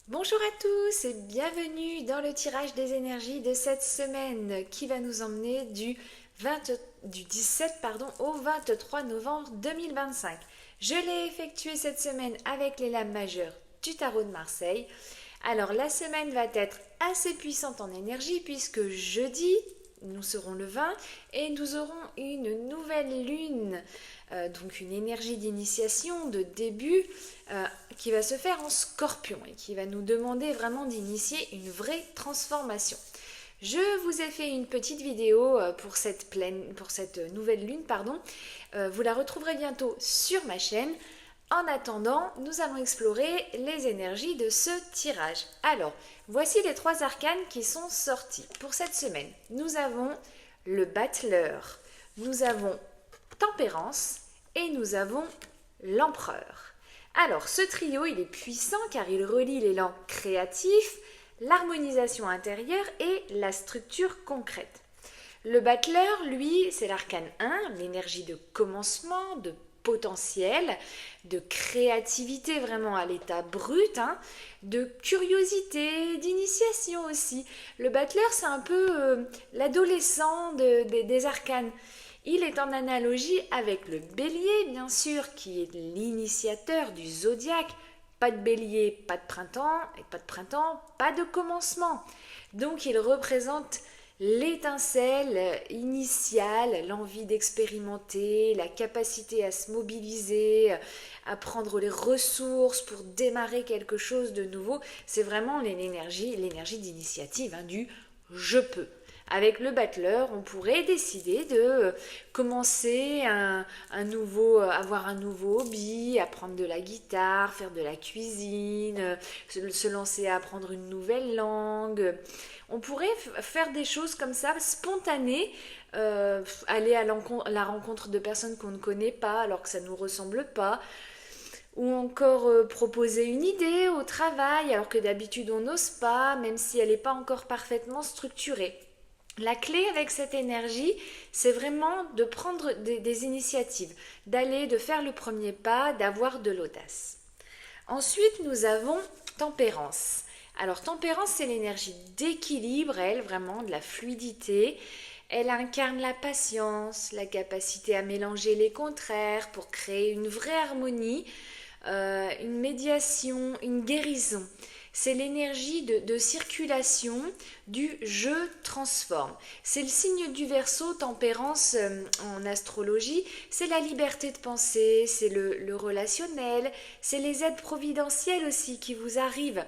Bonjour à tous et bienvenue dans le tirage des énergies de cette semaine qui va nous emmener du 17 au 23 novembre 2025. Je l'ai effectué cette semaine avec les lames majeures du tarot de Marseille. Alors la semaine va être assez puissante en énergie puisque jeudi, nous serons le 20 et nous aurons une nouvelle lune, donc une énergie d'initiation, de début, qui va se faire en scorpion et qui va nous demander vraiment d'initier une vraie transformation. Je vous ai fait une petite vidéo pour cette nouvelle lune, pardon. Vous la retrouverez bientôt sur ma chaîne. En attendant, nous allons explorer les énergies de ce tirage. Alors, voici les 3 arcanes qui sont sortis pour cette semaine. Nous avons le battleur, nous avons tempérance et nous avons l'empereur. Alors, ce trio, il est puissant car il relie l'élan créatif, l'harmonisation intérieure et la structure concrète. Le battleur, lui, c'est l'arcane 1, l'énergie de commencement, de potentiel, de créativité vraiment à l'état brut, de curiosité, d'initiation aussi. Le battleur, c'est un peu l'adolescent des arcanes. Il est en analogie avec le bélier, bien sûr, qui est l'initiateur du zodiaque. Pas de bélier, pas de printemps, et pas de printemps, pas de commencement. Donc il représente l'étincelle initiale, l'envie d'expérimenter, la capacité à se mobiliser, à prendre les ressources pour démarrer quelque chose de nouveau, c'est vraiment l'énergie d'initiative, du je peux. Avec le battleur, on pourrait décider de commencer avoir un nouveau hobby, apprendre de la guitare, faire de la cuisine, se lancer à apprendre une nouvelle langue. On pourrait faire des choses comme ça, spontanées, aller à la rencontre de personnes qu'on ne connaît pas alors que ça ne nous ressemble pas, ou encore proposer une idée au travail alors que d'habitude on n'ose pas, même si elle n'est pas encore parfaitement structurée. La clé avec cette énergie, c'est vraiment de prendre des initiatives, de faire le premier pas, d'avoir de l'audace. Ensuite, nous avons tempérance. Alors, tempérance, c'est l'énergie d'équilibre, elle, vraiment, de la fluidité. Elle incarne la patience, la capacité à mélanger les contraires pour créer une vraie harmonie, une médiation, une guérison. C'est l'énergie de circulation du je transforme. C'est le signe du Verseau, tempérance en astrologie. C'est la liberté de penser, c'est le relationnel, c'est les aides providentielles aussi qui vous arrivent.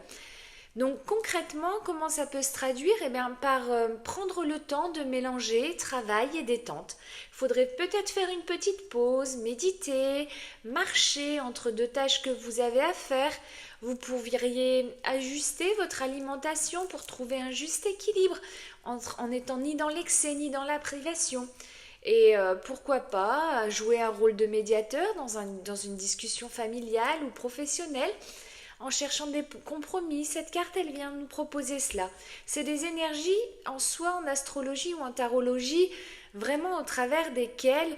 Donc concrètement, comment ça peut se traduire? Eh bien, par prendre le temps de mélanger travail et détente. Il faudrait peut-être faire une petite pause, méditer, marcher entre deux tâches que vous avez à faire. Vous pourriez ajuster votre alimentation pour trouver un juste équilibre en n'étant ni dans l'excès ni dans la privation. Et pourquoi pas jouer un rôle de médiateur dans une discussion familiale ou professionnelle en cherchant des compromis. Cette carte, elle vient nous proposer cela. C'est des énergies en soi, en astrologie ou en tarologie, vraiment au travers desquelles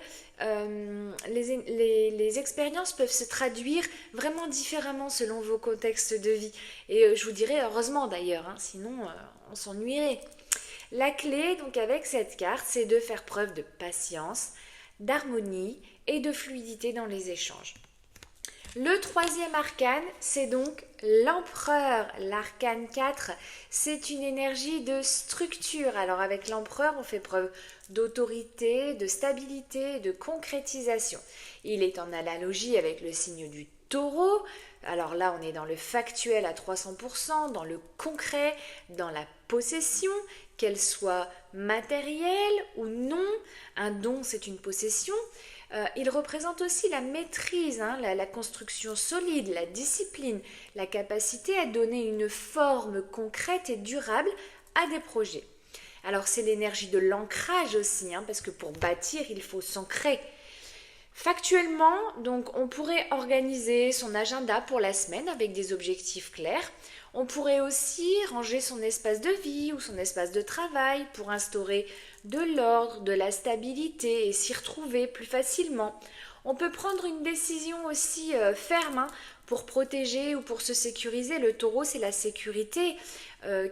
les expériences peuvent se traduire vraiment différemment selon vos contextes de vie. Et je vous dirais heureusement d'ailleurs, sinon on s'ennuierait. La clé donc avec cette carte, c'est de faire preuve de patience, d'harmonie et de fluidité dans les échanges. Le troisième arcane, c'est donc l'empereur, l'arcane 4. C'est une énergie de structure. Alors avec l'empereur, on fait preuve d'autorité, de stabilité, de concrétisation. Il est en analogie avec le signe du taureau. Alors là, on est dans le factuel à 300%, dans le concret, dans la possession, qu'elle soit matérielle ou non. Un don, c'est une possession. Il représente aussi la maîtrise, la construction solide, la discipline, la capacité à donner une forme concrète et durable à des projets. Alors c'est l'énergie de l'ancrage aussi, parce que pour bâtir, il faut s'ancrer. Factuellement, donc, on pourrait organiser son agenda pour la semaine avec des objectifs clairs. On pourrait aussi ranger son espace de vie ou son espace de travail pour instaurer de l'ordre, de la stabilité et s'y retrouver plus facilement. On peut prendre une décision aussi ferme pour protéger ou pour se sécuriser. Le taureau, c'est la sécurité,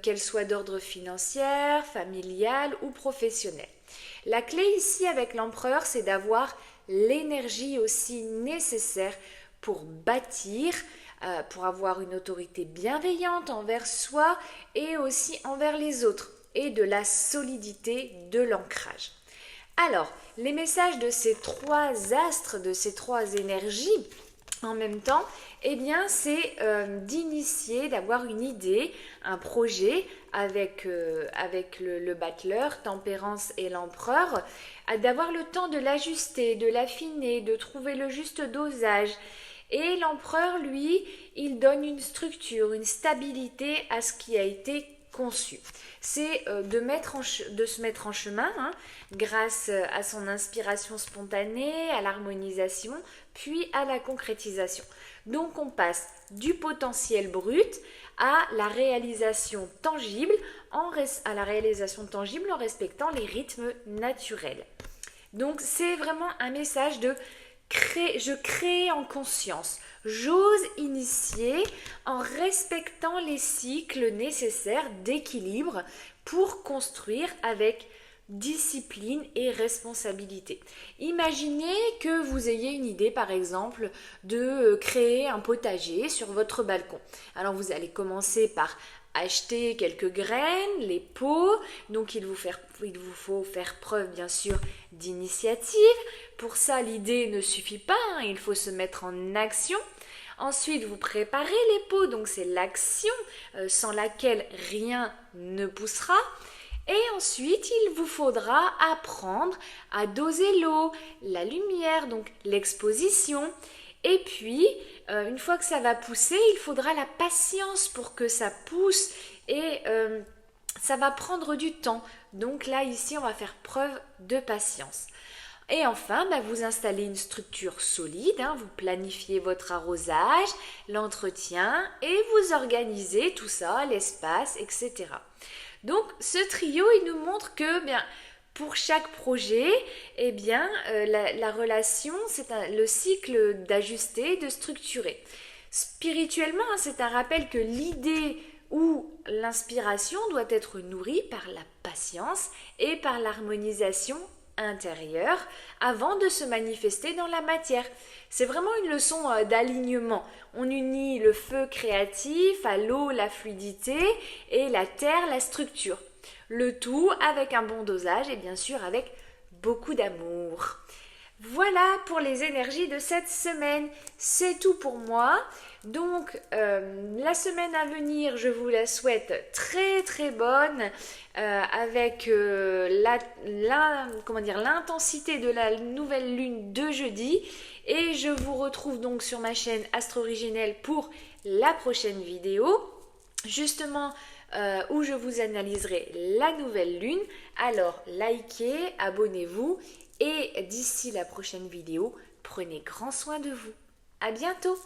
qu'elle soit d'ordre financier, familial ou professionnel. La clé ici avec l'empereur, c'est d'avoir l'énergie aussi nécessaire pour bâtir, pour avoir une autorité bienveillante envers soi et aussi envers les autres, et de la solidité, de l'ancrage. Alors, les messages de ces trois astres, de ces trois énergies, en même temps, eh bien, c'est d'initier, d'avoir une idée, un projet avec le battleur, Tempérance et l'empereur, d'avoir le temps de l'ajuster, de l'affiner, de trouver le juste dosage. Et l'empereur, lui, il donne une structure, une stabilité à ce qui a été conçu. C'est de se mettre en chemin grâce à son inspiration spontanée, à l'harmonisation, puis à la concrétisation. Donc on passe du potentiel brut à la réalisation tangible en respectant les rythmes naturels. Donc c'est vraiment un message de je crée en conscience, j'ose initier en respectant les cycles nécessaires d'équilibre pour construire avec discipline et responsabilité. Imaginez que vous ayez une idée par exemple de créer un potager sur votre balcon. Alors vous allez commencer par acheter quelques graines, les pots, donc il vous faut faire preuve bien sûr d'initiative. Pour ça, l'idée ne suffit pas, il faut se mettre en action. Ensuite, vous préparez les pots, donc c'est l'action sans laquelle rien ne poussera. Et ensuite, il vous faudra apprendre à doser l'eau, la lumière, donc l'exposition. Et puis, une fois que ça va pousser, il faudra la patience pour que ça pousse et ça va prendre du temps. Donc là, ici, on va faire preuve de patience. Et enfin, vous installez une structure solide, vous planifiez votre arrosage, l'entretien et vous organisez tout ça, l'espace, etc. Donc, ce trio, il nous montre que pour chaque projet, la relation, c'est le cycle d'ajuster, de structurer. Spirituellement, c'est un rappel que l'idée ou l'inspiration doit être nourrie par la patience et par l'harmonisation intérieure avant de se manifester dans la matière. C'est vraiment une leçon d'alignement. On unit le feu créatif à l'eau, la fluidité et la terre, la structure. Le tout avec un bon dosage et bien sûr avec beaucoup d'amour. Voilà pour les énergies de cette semaine. C'est tout pour moi. Donc, la semaine à venir, je vous la souhaite très très bonne avec l'intensité de la nouvelle lune de jeudi. Et je vous retrouve donc sur ma chaîne Astro Originelle pour la prochaine vidéo. Justement, où je vous analyserai la nouvelle lune. Alors, likez, abonnez-vous et d'ici la prochaine vidéo, prenez grand soin de vous. À bientôt!